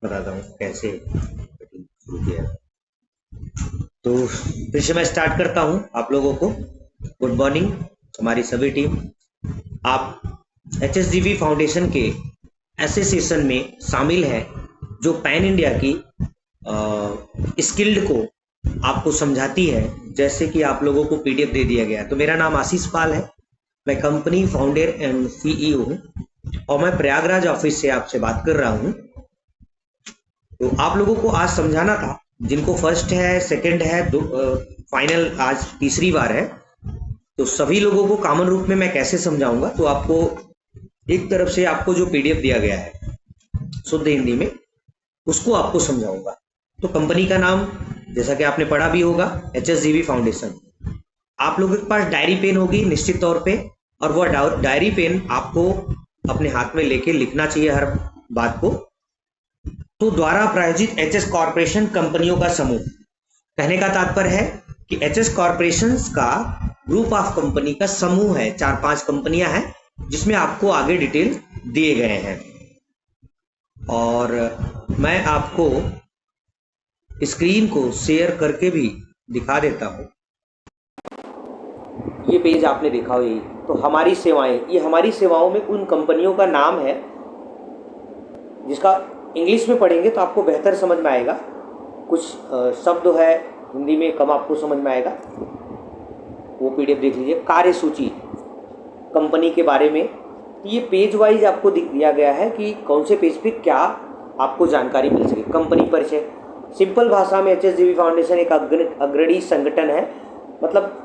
बताता हूँ कैसे शुरू किया। तो फिर से मैं स्टार्ट करता हूँ आप लोगों को। गुड मॉर्निंग हमारी सभी टीम। आप HSDV फाउंडेशन के एसोसिएशन में शामिल है जो पैन इंडिया की स्किल्ड को आपको समझाती है। जैसे कि आप लोगों को PDF दे दिया गया। तो मेरा नाम आशीष पाल है, मैं कंपनी फाउंडर एंड CEO हूँ और मैं प्रयागराज ऑफिस से आपसे बात कर रहा हूँ। तो आप लोगों को आज समझाना था, जिनको फर्स्ट है, सेकंड है, फाइनल आज तीसरी बार है, तो सभी लोगों को कॉमन रूप में मैं कैसे समझाऊंगा। तो आपको एक तरफ से आपको जो PDF दिया गया है शुद्ध हिंदी में, उसको आपको समझाऊंगा। तो कंपनी का नाम जैसा कि आपने पढ़ा भी होगा, HSDV फाउंडेशन। आप लोगों के पास डायरी पेन होगी निश्चित तौर पे, और वह डायरी पेन आपको अपने हाथ में लेके लिखना चाहिए हर बात को। तो द्वारा प्रायोजित HS कॉरपोरेशन कंपनियों का समूह, कहने का तात्पर्य है कि HS कॉरपोरेशन का ग्रुप ऑफ कंपनी का समूह है। 4-5 कंपनियां हैं जिसमें आपको आगे डिटेल दिए गए हैं। और मैं आपको स्क्रीन को शेयर करके भी दिखा देता हूँ। ये पेज आपने देखा हो, यही तो हमारी सेवाएं, ये हमारी सेवाओं में उन कंपनियों का नाम है जिसका इंग्लिश में पढ़ेंगे तो आपको बेहतर समझ में आएगा। कुछ शब्द है हिंदी में कम आपको समझ में आएगा, वो PDF देख लीजिए। कार्य सूची कंपनी के बारे में ये पेज वाइज आपको दिया गया है कि कौन से पेज पे क्या आपको जानकारी मिल सके। कंपनी परिचय, सिंपल भाषा में HSDV फाउंडेशन एक अग्रणी संगठन है। मतलब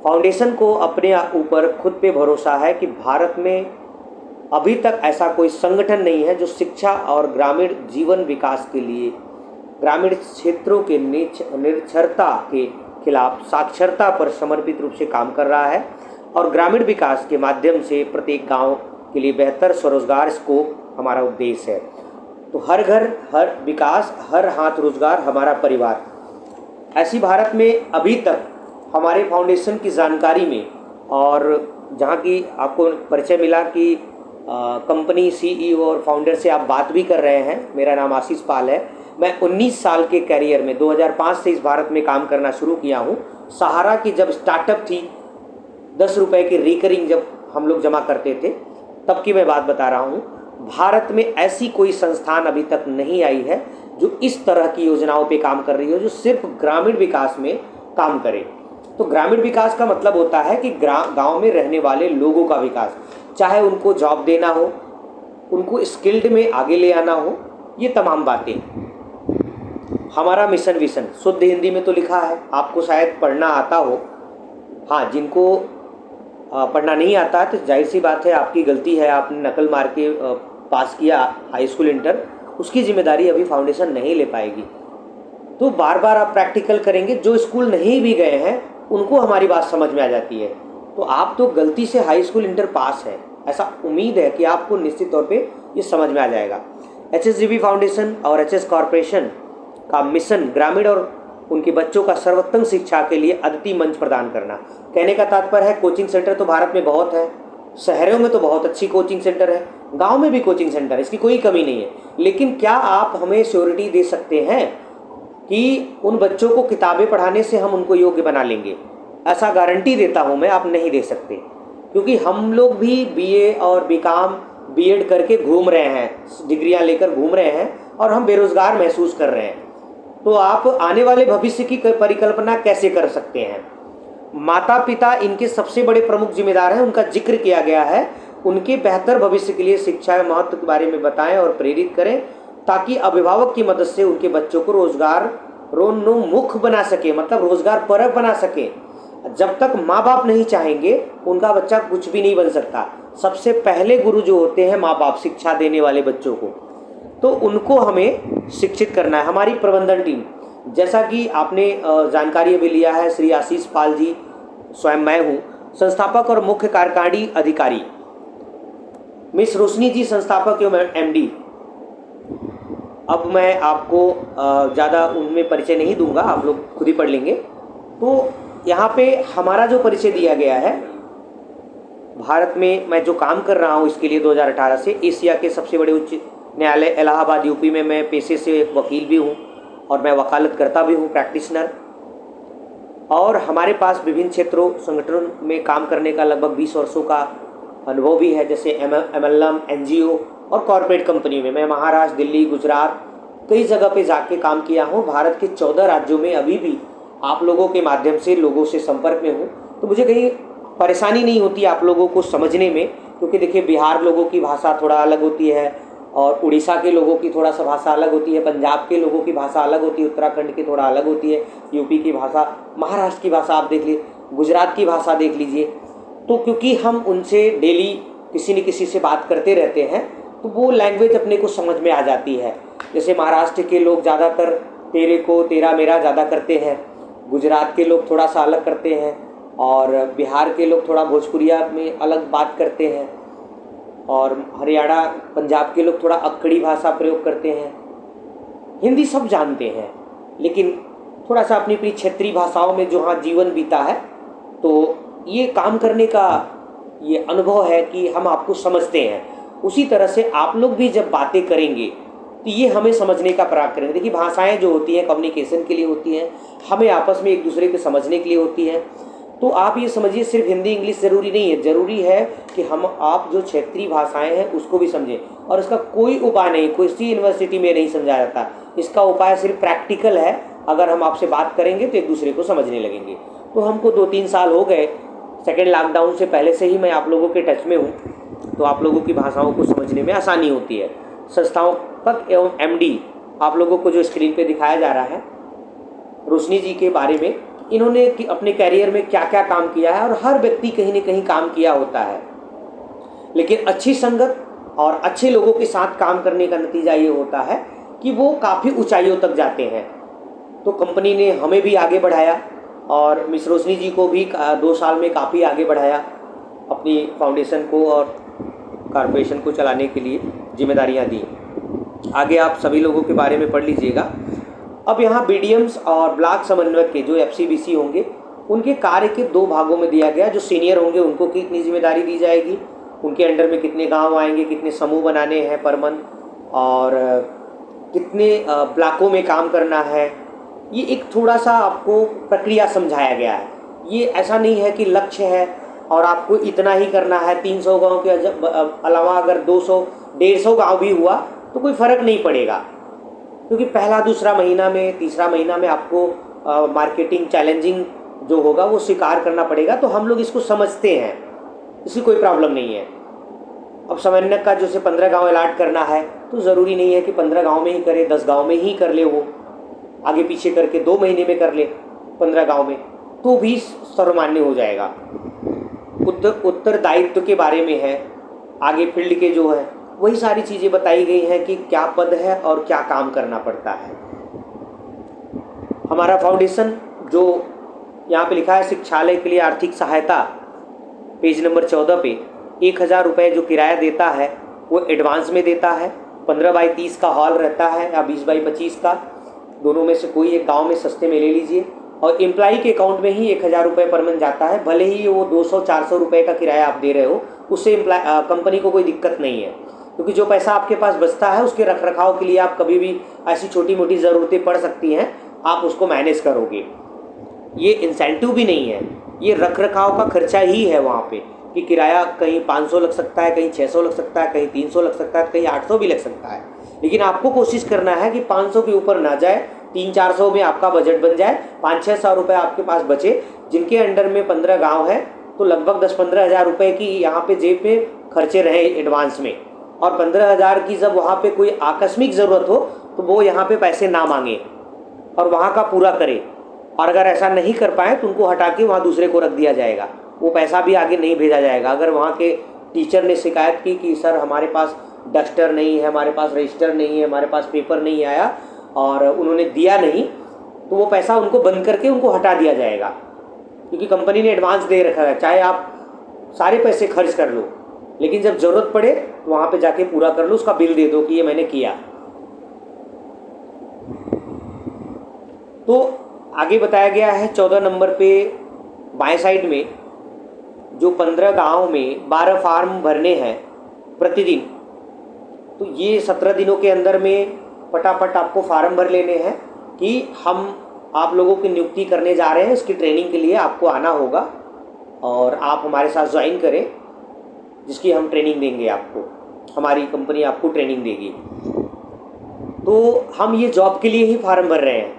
फाउंडेशन को अपने ऊपर खुद पे भरोसा है कि भारत में अभी तक ऐसा कोई संगठन नहीं है जो शिक्षा और ग्रामीण जीवन विकास के लिए ग्रामीण क्षेत्रों के निरक्षरता के खिलाफ साक्षरता पर समर्पित रूप से काम कर रहा है और ग्रामीण विकास के माध्यम से प्रत्येक गांव के लिए बेहतर स्वरोजगार, इसको हमारा उद्देश्य है। तो हर घर हर विकास, हर हाथ रोजगार, हमारा परिवार। ऐसी भारत में अभी तक हमारे फाउंडेशन की जानकारी में, और जहाँ की आपको परिचय मिला कि कंपनी CEO और फाउंडर से आप बात भी कर रहे हैं। मेरा नाम आशीष पाल है। मैं 19 साल के करियर में 2005 से इस भारत में काम करना शुरू किया हूँ। सहारा की जब स्टार्टअप थी, 10 रुपये की रिकरिंग जब हम लोग जमा करते थे, तब की मैं बात बता रहा हूँ। भारत में ऐसी कोई संस्थान अभी तक नहीं आई है जो इस तरह की योजनाओं पे काम कर रही हो, जो सिर्फ ग्रामीण विकास में काम करे। तो ग्रामीण विकास का मतलब होता है कि गांव में रहने वाले लोगों का विकास, चाहे उनको जॉब देना हो, उनको स्किल्ड में आगे ले आना हो, ये तमाम बातें। हमारा मिशन विशन शुद्ध हिंदी में तो लिखा है, आपको शायद पढ़ना आता हो। हाँ, जिनको पढ़ना नहीं आता तो जाहिर सी बात है आपकी गलती है, आपने नकल मार के पास किया हाई स्कूल इंटर, उसकी जिम्मेदारी अभी फाउंडेशन नहीं ले पाएगी। तो बार बार आप प्रैक्टिकल करेंगे। जो स्कूल नहीं भी गए हैं उनको हमारी बात समझ में आ जाती है। तो आप तो गलती से हाई स्कूल इंटर पास है, ऐसा उम्मीद है कि आपको निश्चित तौर पे ये समझ में आ जाएगा। HSDV फाउंडेशन और HS कॉरपोरेशन का मिशन ग्रामीण और उनके बच्चों का सर्वोत्तम शिक्षा के लिए अद्वितीय मंच प्रदान करना। कहने का तात्पर्य है, कोचिंग सेंटर तो भारत में बहुत है, शहरों में तो बहुत अच्छी कोचिंग सेंटर है, गाँव में भी कोचिंग सेंटर है, इसकी कोई कमी नहीं है। लेकिन क्या आप हमें श्योरिटी दे सकते हैं कि उन बच्चों को किताबें पढ़ाने से हम उनको योग्य बना लेंगे? ऐसा गारंटी देता हूं मैं, आप नहीं दे सकते, क्योंकि हम लोग भी BA और BCom B.Ed करके घूम रहे हैं, डिग्रियां लेकर घूम रहे हैं और हम बेरोजगार महसूस कर रहे हैं। तो आप आने वाले भविष्य की परिकल्पना कैसे कर सकते हैं? माता पिता इनके सबसे बड़े प्रमुख जिम्मेदार हैं, उनका जिक्र किया गया है। उनके बेहतर भविष्य के लिए शिक्षा के महत्व के बारे में बताएं और प्रेरित करें, ताकि अभिभावक की मदद से उनके बच्चों को रोजगारोन्मुख बना सके, मतलब रोजगार परक बना सके। जब तक माँ बाप नहीं चाहेंगे, उनका बच्चा कुछ भी नहीं बन सकता। सबसे पहले गुरु जो होते हैं माँ बाप, शिक्षा देने वाले बच्चों को, तो उनको हमें शिक्षित करना है। हमारी प्रबंधन टीम, जैसा कि आपने जानकारी अभी लिया है, श्री आशीष पाल जी, स्वयं मैं हूँ संस्थापक और मुख्य कार्यकारी अधिकारी, मिस रोशनी जी संस्थापक एवं MD। अब मैं आपको ज़्यादा उनमें परिचय नहीं दूंगा, आप लोग खुद ही पढ़ लेंगे। तो यहाँ पे हमारा जो परिचय दिया गया है, भारत में मैं जो काम कर रहा हूँ इसके लिए 2018 से एशिया के सबसे बड़े उच्च न्यायालय इलाहाबाद यूपी में मैं पेशे से एक वकील भी हूँ और मैं वकालत करता भी हूँ, प्रैक्टिशनर। और हमारे पास विभिन्न क्षेत्रों संगठनों में काम करने का लगभग 20 वर्षों का अनुभव भी है, जैसे MLM, NGO और कॉरपोरेट कंपनी में। मैं महाराष्ट्र, दिल्ली, गुजरात कई जगह पे जाके काम किया हूँ। भारत के 14 राज्यों में अभी भी आप लोगों के माध्यम से लोगों से संपर्क में हूँ, तो मुझे कहीं परेशानी नहीं होती आप लोगों को समझने में, क्योंकि देखिए बिहार लोगों की भाषा थोड़ा अलग होती है और उड़ीसा के लोगों की थोड़ा सा भाषा अलग होती है, पंजाब के लोगों की भाषा अलग होती है, उत्तराखंड की थोड़ा अलग होती है, यूपी की भाषा, महाराष्ट्र की भाषा आप देख लीजिए, गुजरात की भाषा देख लीजिए। तो क्योंकि हम उनसे डेली किसी न किसी से बात करते रहते हैं तो वो लैंग्वेज अपने को समझ में आ जाती है। जैसे महाराष्ट्र के लोग ज़्यादातर तेरे को तेरा मेरा ज़्यादा करते हैं, गुजरात के लोग थोड़ा सा अलग करते हैं और बिहार के लोग थोड़ा भोजपुरिया में अलग बात करते हैं और हरियाणा पंजाब के लोग थोड़ा अक्खड़ी भाषा प्रयोग करते हैं। हिंदी सब जानते हैं, लेकिन थोड़ा सा अपनी अपनी क्षेत्रीय भाषाओं में जो हाँ जीवन बीता है, तो ये काम करने का ये अनुभव है कि हम आपको समझते हैं। उसी तरह से आप लोग भी जब बातें करेंगे तो ये हमें समझने का प्रयास करेंगे। देखिए भाषाएं जो होती हैं कम्युनिकेशन के लिए होती हैं, हमें आपस में एक दूसरे को समझने के लिए होती हैं। तो आप ये समझिए सिर्फ हिंदी इंग्लिश ज़रूरी नहीं है, ज़रूरी है कि हम आप जो क्षेत्रीय भाषाएं हैं उसको भी समझें। और इसका कोई उपाय नहीं, किसी यूनिवर्सिटी में नहीं समझाया जाता, इसका उपाय सिर्फ प्रैक्टिकल है। अगर हम आपसे बात करेंगे तो एक दूसरे को समझने लगेंगे। तो हमको 2-3 साल हो गए, सेकेंड लॉकडाउन से पहले से ही मैं आप लोगों के टच में हूँ, तो आप लोगों की भाषाओं को समझने में आसानी होती है। संस्थापक एवं MD आप लोगों को जो स्क्रीन पे दिखाया जा रहा है, रोशनी जी के बारे में, इन्होंने अपने कैरियर में क्या क्या काम किया है। और हर व्यक्ति कहीं न कहीं काम किया होता है, लेकिन अच्छी संगत और अच्छे लोगों के साथ काम करने का नतीजा ये होता है कि वो काफ़ी ऊंचाइयों तक जाते हैं। तो कंपनी ने हमें भी आगे बढ़ाया और मिस रोशनी जी को भी 2 साल में काफ़ी आगे बढ़ाया, अपनी फाउंडेशन को और कॉरपोरेशन को चलाने के लिए जिम्मेदारियां दी। आगे आप सभी लोगों के बारे में पढ़ लीजिएगा। अब यहाँ BDMs और ब्लॉक समन्वयक के जो FCBC होंगे उनके कार्य के 2 भागों में दिया गया। जो सीनियर होंगे उनको कितनी जिम्मेदारी दी जाएगी, उनके अंडर में कितने गांव आएंगे, कितने समूह बनाने हैं पर मंथ, और कितने ब्लॉकों में काम करना है। ये एक थोड़ा सा आपको प्रक्रिया समझाया गया है। ये ऐसा नहीं है कि लक्ष्य है और आपको इतना ही करना है। 300 गांव के अलावा अगर 200-150 गांव भी हुआ तो कोई फ़र्क नहीं पड़ेगा, क्योंकि पहला दूसरा महीना में, तीसरा महीना में आपको मार्केटिंग चैलेंजिंग जो होगा वो स्वीकार करना पड़ेगा। तो हम लोग इसको समझते हैं, इसकी कोई प्रॉब्लम नहीं है। अब समन्वयक का जैसे 15 गांव अलाट करना है तो ज़रूरी नहीं है कि 15 गांव में ही करे, 10 गांव में ही कर ले, वो आगे पीछे करके 2 महीने में कर ले 15 गांव में, तो भी सर्वमान्य हो जाएगा। उत्तरदायित्व के बारे में है, आगे फील्ड के जो है वही सारी चीज़ें बताई गई हैं कि क्या पद है और क्या काम करना पड़ता है। हमारा फाउंडेशन जो यहाँ पे लिखा है शिक्षालय के लिए आर्थिक सहायता, पेज नंबर 14 पे 1000 रुपये जो किराया देता है वो एडवांस में देता है। 15x30 का हॉल रहता है या 20x25 का, दोनों में से कोई एक गांव में सस्ते में ले लीजिए। और एम्प्लॉई के अकाउंट में ही 1000 रुपये पर मंथ जाता है। भले ही वो 200-400 रुपये का किराया आप दे रहे हो, उससे कंपनी को कोई दिक्कत नहीं है, क्योंकि जो पैसा आपके पास बचता है उसके रख रखाव के लिए आप कभी भी ऐसी छोटी मोटी ज़रूरतें पड़ सकती हैं, आप उसको मैनेज करोगे। ये इंसेंटिव भी नहीं है, ये रख रखाव का खर्चा ही है वहाँ पे, कि किराया कहीं 500 लग सकता है, कहीं 600 लग सकता है, कहीं 300 लग सकता है, कहीं 800 भी लग सकता है। लेकिन आपको कोशिश करना है कि 500 के ऊपर ना जाए, 300-400 में आपका बजट बन जाए, 500-600 रुपये आपके पास बचे। जिनके अंडर में 15 गांव है तो लगभग 10-15 हज़ार रुपये की यहाँ पे जेब पे खर्चे रहे एडवांस में, और 15 हज़ार की जब वहाँ पे कोई आकस्मिक ज़रूरत हो तो वो यहाँ पे पैसे ना मांगे और वहाँ का पूरा करे। और अगर ऐसा नहीं कर पाए तो उनको हटा के वहाँ दूसरे को रख दिया जाएगा, वो पैसा भी आगे नहीं भेजा जाएगा। अगर वहाँ के टीचर ने शिकायत की कि सर हमारे पास डस्टर नहीं है, हमारे पास रजिस्टर नहीं है, हमारे पास पेपर नहीं आया और उन्होंने दिया नहीं, तो वो पैसा उनको बंद करके उनको हटा दिया जाएगा, क्योंकि कंपनी ने एडवांस दे रखा है। चाहे आप सारे पैसे खर्च कर लो, लेकिन जब ज़रूरत पड़े तो वहाँ पे जाके पूरा कर लो, उसका बिल दे दो कि ये मैंने किया। तो आगे बताया गया है 14 नंबर पे बाएं साइड में, जो 15 गांव में 12 फार्म भरने हैं प्रतिदिन, तो ये 17 दिनों के अंदर में फटाफट आपको फार्म भर लेने हैं कि हम आप लोगों की नियुक्ति करने जा रहे हैं। इसकी ट्रेनिंग के लिए आपको आना होगा और आप हमारे साथ ज्वाइन करें, जिसकी हम ट्रेनिंग देंगे आपको, हमारी कंपनी आपको ट्रेनिंग देगी। तो हम ये जॉब के लिए ही फार्म भर रहे हैं,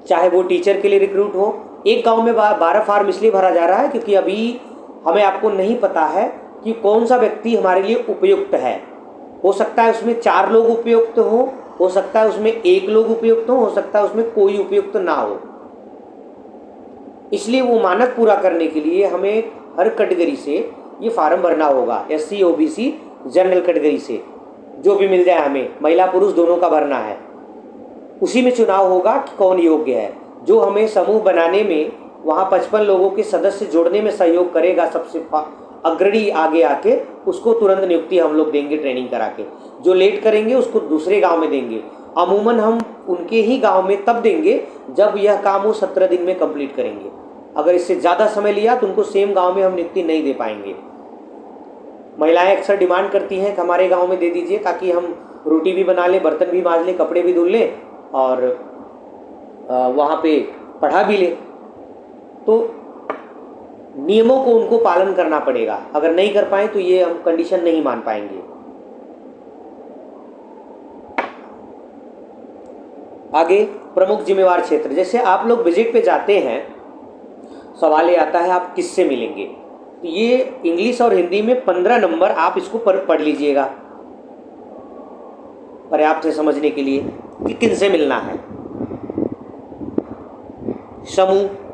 चाहे वो टीचर के लिए रिक्रूट हो। एक गांव में 12 फार्म इसलिए भरा जा रहा है क्योंकि अभी हमें आपको नहीं पता है कि कौन सा व्यक्ति हमारे लिए उपयुक्त है। हो सकता है उसमें 4 लोग उपयुक्त हो सकता है उसमें 1 लोग उपयुक्त हो सकता है उसमें कोई उपयुक्त ना हो। इसलिए वो मानक पूरा करने के लिए हमें हर कैटेगरी से ये फार्म भरना होगा। SC OBC जनरल कैटेगरी से जो भी मिल जाए हमें, महिला पुरुष दोनों का भरना है। उसी में चुनाव होगा कि कौन योग्य है। जो हमें समूह बनाने में, वहाँ 55 लोगों के सदस्य जोड़ने में सहयोग करेगा, सबसे अग्रणी आगे आके, उसको तुरंत नियुक्ति हम लोग देंगे ट्रेनिंग करा के। जो लेट करेंगे उसको दूसरे गांव में देंगे। अमूमन हम उनके ही गांव में तब देंगे जब यह काम वो 17 दिन में कंप्लीट करेंगे। अगर इससे ज़्यादा समय लिया तो उनको सेम गांव में हम नियुक्ति नहीं दे पाएंगे। महिलाएं अक्सर डिमांड करती हैं कि हमारे गांव में दे दीजिए, ताकि हम रोटी भी बना लें, बर्तन भी मांज लें, कपड़े भी धुल लें और वहाँ पे पढ़ा भी लें। तो नियमों को उनको पालन करना पड़ेगा। अगर नहीं कर पाए तो ये हम कंडीशन नहीं मान पाएंगे। आगे प्रमुख जिम्मेवार क्षेत्र, जैसे आप लोग विजिट पे जाते हैं, सवाल ये आता है आप किससे मिलेंगे। तो ये इंग्लिश और हिंदी में 15 नंबर आप इसको पढ़ लीजिएगा पर्याप्त है समझने के लिए कि किनसे मिलना है। समूह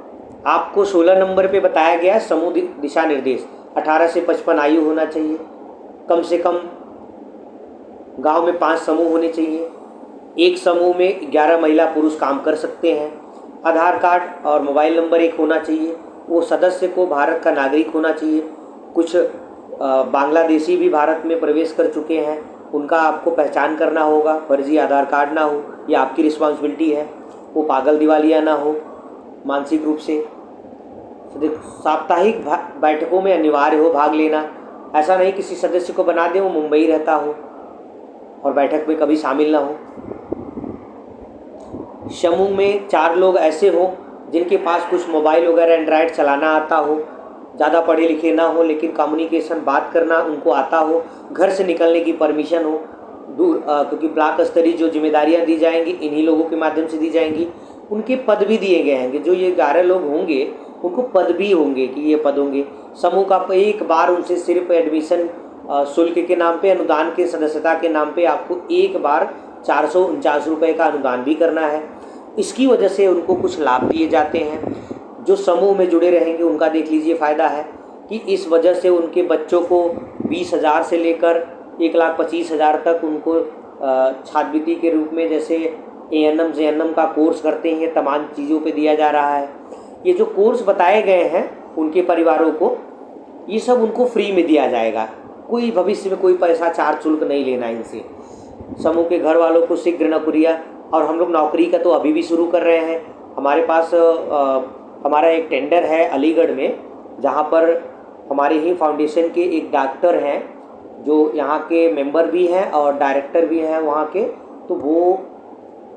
आपको 16 नंबर पे बताया गया है। समूह दिशा निर्देश 18 से 55 आयु होना चाहिए, कम से कम गांव में 5 समूह होने चाहिए। एक समूह में 11 महिला पुरुष काम कर सकते हैं। आधार कार्ड और मोबाइल नंबर एक होना चाहिए। वो सदस्य को भारत का नागरिक होना चाहिए। कुछ बांग्लादेशी भी भारत में प्रवेश कर चुके हैं, उनका आपको पहचान करना होगा। फर्जी आधार कार्ड ना हो, ये आपकी रिस्पॉन्सिबिलिटी है। वो पागल दिवालिया ना हो मानसिक रूप से। साप्ताहिक बैठकों में अनिवार्य हो भाग लेना। ऐसा नहीं किसी सदस्य को बना दें वो मुंबई रहता हो और बैठक में कभी शामिल ना हो। समूह में 4 लोग ऐसे हों जिनके पास कुछ मोबाइल वगैरह एंड्रॉयड चलाना आता हो, ज़्यादा पढ़े लिखे ना हो लेकिन कम्युनिकेशन बात करना उनको आता हो, घर से निकलने की परमिशन हो दूर, क्योंकि ब्लॉक स्तरीय जो जिम्मेदारियां दी जाएंगी इन्हीं लोगों के माध्यम से दी जाएंगी। उनके पद भी दिए गए हैं कि जो ये 11 लोग होंगे उनको पद भी होंगे कि ये पद होंगे। समूह का एक बार उनसे सिर्फ एडमिशन शुल्क के नाम पे, अनुदान के सदस्यता के नाम पे आपको एक बार 449 रुपये का अनुदान भी करना है। इसकी वजह से उनको कुछ लाभ दिए जाते हैं। जो समूह में जुड़े रहेंगे उनका देख लीजिए फ़ायदा है कि इस वजह से उनके बच्चों को 20,000 से लेकर 1,25,000 तक उनको छात्रवृत्ति के रूप में, जैसे ANM JNM का कोर्स करते हैं, तमाम चीज़ों पे दिया जा रहा है। ये जो कोर्स बताए गए हैं उनके परिवारों को, ये सब उनको फ्री में दिया जाएगा। कोई भविष्य में कोई पैसा चार्ज शुल्क नहीं लेना इनसे। समूह के घर वालों को शीघ्र नौकरियाँ, और हम लोग नौकरी का तो अभी भी शुरू कर रहे हैं। हमारे पास हमारा एक टेंडर है अलीगढ़ में, जहाँ पर हमारे ही फाउंडेशन के एक डॉक्टर हैं जो यहाँ के मेंबर भी हैं और डायरेक्टर भी हैं वहाँ के। तो वो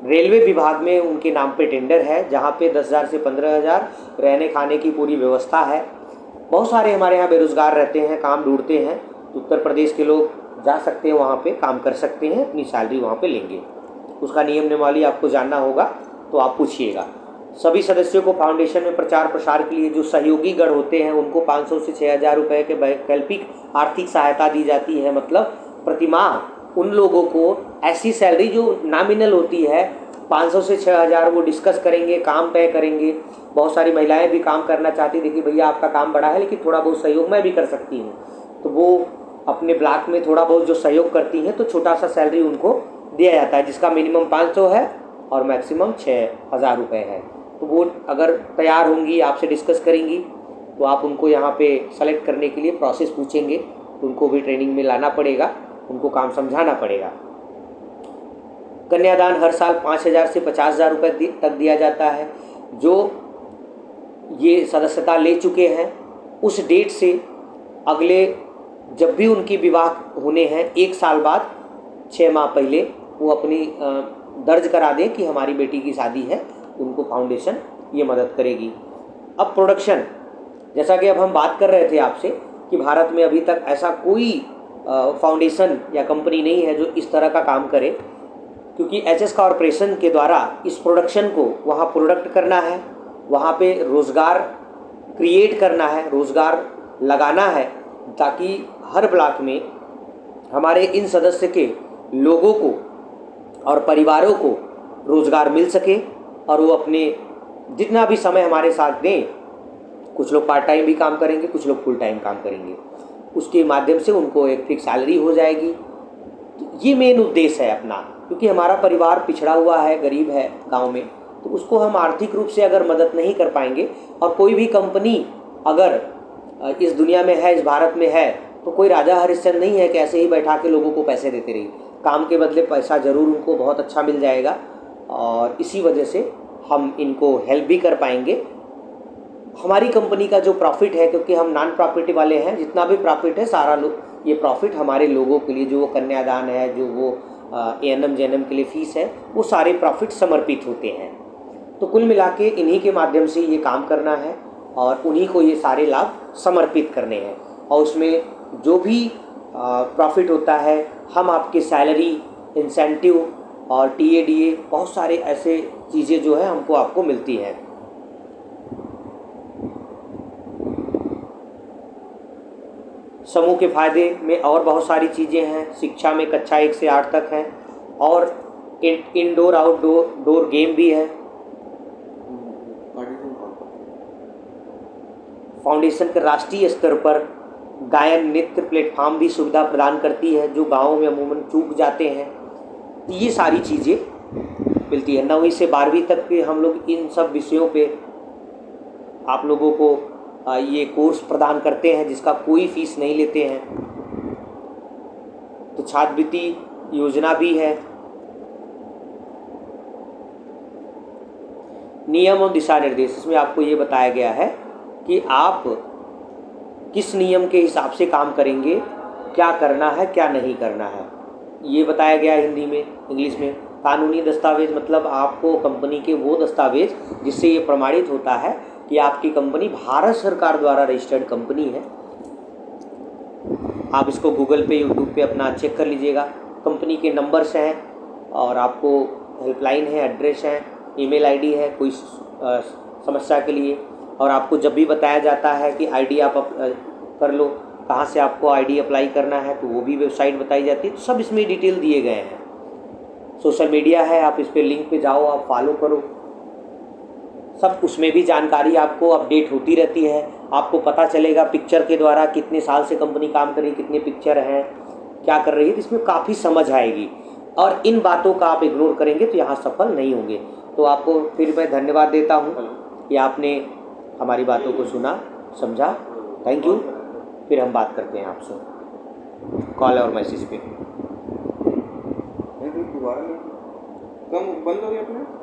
रेलवे विभाग में उनके नाम पे टेंडर है, जहाँ पे 10,000 से 15,000 रहने खाने की पूरी व्यवस्था है। बहुत सारे हमारे यहाँ बेरोज़गार रहते हैं, काम ढूंढते हैं। उत्तर प्रदेश के लोग जा सकते हैं, वहाँ पे काम कर सकते हैं, अपनी सैलरी वहाँ पे लेंगे। उसका नियम नियमावली आपको जानना होगा तो आप पूछिएगा। सभी सदस्यों को फाउंडेशन में प्रचार प्रसार के लिए जो सहयोगी गण होते हैं उनको 500 से 6,000 रुपये के वैकल्पिक आर्थिक सहायता दी जाती है। मतलब प्रतिमाह उन लोगों को ऐसी सैलरी जो नॉमिनल होती है 500 से 6,000 वो डिस्कस करेंगे, काम तय करेंगे। बहुत सारी महिलाएं भी काम करना चाहती, देखिए भैया आपका काम बड़ा है लेकिन थोड़ा बहुत सहयोग मैं भी कर सकती हूँ, तो वो अपने ब्लॉक में थोड़ा बहुत जो सहयोग करती हैं तो छोटा सा सैलरी उनको दिया जाता है, जिसका मिनिमम 500 है और मैक्सिमम 6,000 रुपये है। तो वो अगर तैयार होंगी, आपसे डिस्कस करेंगी, तो आप उनको यहाँ पे सेलेक्ट करने के लिए प्रोसेस पूछेंगे, तो उनको भी ट्रेनिंग में लाना पड़ेगा, उनको काम समझाना पड़ेगा। कन्यादान हर साल 5,000 से 50,000 रुपये तक दिया जाता है। जो ये सदस्यता ले चुके हैं उस डेट से अगले जब भी उनकी विवाह होने हैं 1 साल बाद 6 माह पहले वो अपनी दर्ज करा दें कि हमारी बेटी की शादी है, उनको फाउंडेशन ये मदद करेगी। अब प्रोडक्शन, जैसा कि अब हम बात कर रहे थे आपसे कि भारत में अभी तक ऐसा कोई फाउंडेशन या कंपनी नहीं है जो इस तरह का काम करे, क्योंकि एचएस कॉरपोरेशन के द्वारा इस प्रोडक्शन को वहाँ प्रोडक्ट करना है, वहाँ पे रोज़गार क्रिएट करना है, रोज़गार लगाना है, ताकि हर ब्लॉक में हमारे इन सदस्य के लोगों को और परिवारों को रोज़गार मिल सके और वो अपने जितना भी समय हमारे साथ दें, कुछ लोग पार्ट टाइम भी काम करेंगे, कुछ लोग फुल टाइम काम करेंगे, उसके माध्यम से उनको एक फिक्स सैलरी हो जाएगी। तो ये मेन उद्देश्य है अपना, क्योंकि हमारा परिवार पिछड़ा हुआ है, गरीब है गांव में, तो उसको हम आर्थिक रूप से अगर मदद नहीं कर पाएंगे, और कोई भी कंपनी अगर इस दुनिया में है, इस भारत में है, तो कोई राजा हरिश्चंद्र नहीं है कि ऐसे ही बैठा के लोगों को पैसे देते रहिए। काम के बदले पैसा ज़रूर उनको बहुत अच्छा मिल जाएगा, और इसी वजह से हम इनको हेल्प भी कर पाएंगे। हमारी कंपनी का जो प्रॉफिट है, क्योंकि हम नॉन प्रॉफिट वाले हैं, जितना भी प्रॉफिट है सारा ये प्रॉफिट हमारे लोगों के लिए, जो वो कन्यादान है, जो वो एएनएम जेएनएम के लिए फ़ीस है, वो सारे प्रॉफिट समर्पित होते हैं। तो कुल मिला के इन्हीं के माध्यम से ये काम करना है और उन्हीं को ये सारे लाभ समर्पित करने हैं, और उसमें जो भी प्रॉफिट होता है हम आपके सैलरी, इंसेंटिव और टीएडीए, बहुत सारे ऐसे चीज़ें जो है हमको आपको मिलती हैं। समूह के फ़ायदे में और बहुत सारी चीज़ें हैं। शिक्षा में कक्षा 1 से 8 तक है, और इंडोर आउटडोर गेम भी है। फाउंडेशन के राष्ट्रीय स्तर पर गायन नृत्य प्लेटफॉर्म भी सुविधा प्रदान करती है, जो गाँव में अमूमन चूक जाते हैं। ये सारी चीज़ें मिलती है। 9वीं से 12वीं तक के हम लोग इन सब विषयों पे आप लोगों को ये कोर्स प्रदान करते हैं, जिसका कोई फीस नहीं लेते हैं। तो छात्रवृत्ति योजना भी है। नियम और दिशा निर्देश, इसमें आपको ये बताया गया है कि आप किस नियम के हिसाब से काम करेंगे, क्या करना है, क्या नहीं करना है, ये बताया गया है हिंदी में। इंग्लिश में कानूनी दस्तावेज, मतलब आपको कंपनी के वो दस्तावेज जिससे ये प्रमाणित होता है कि आपकी कंपनी भारत सरकार द्वारा रजिस्टर्ड कंपनी है। आप इसको गूगल पे, यूट्यूब पे अपना चेक कर लीजिएगा। कंपनी के नंबर्स हैं, और आपको हेल्पलाइन है, एड्रेस है, ईमेल आईडी है कोई समस्या के लिए। और आपको जब भी बताया जाता है कि आईडी आप कर लो, कहाँ से आपको आईडी अप्लाई करना है, तो वो भी वेबसाइट बताई जाती है। तो सब इसमें डिटेल दिए गए हैं। सोशल मीडिया है, आप इस पर लिंक पे जाओ, आप फॉलो करो, सब उसमें भी जानकारी आपको अपडेट होती रहती है। आपको पता चलेगा पिक्चर के द्वारा कितने साल से कंपनी काम कर रही है, कितने पिक्चर हैं, क्या कर रही है, तो इसमें काफ़ी समझ आएगी। और इन बातों का आप इग्नोर करेंगे तो यहाँ सफल नहीं होंगे। तो आपको फिर मैं धन्यवाद देता हूँ कि आपने हमारी बातों को सुना, समझा। Thank you. फिर हम बात करते हैं आपसे कॉल और मैसेज पे। दोबारा कम बंद हो गया अपने।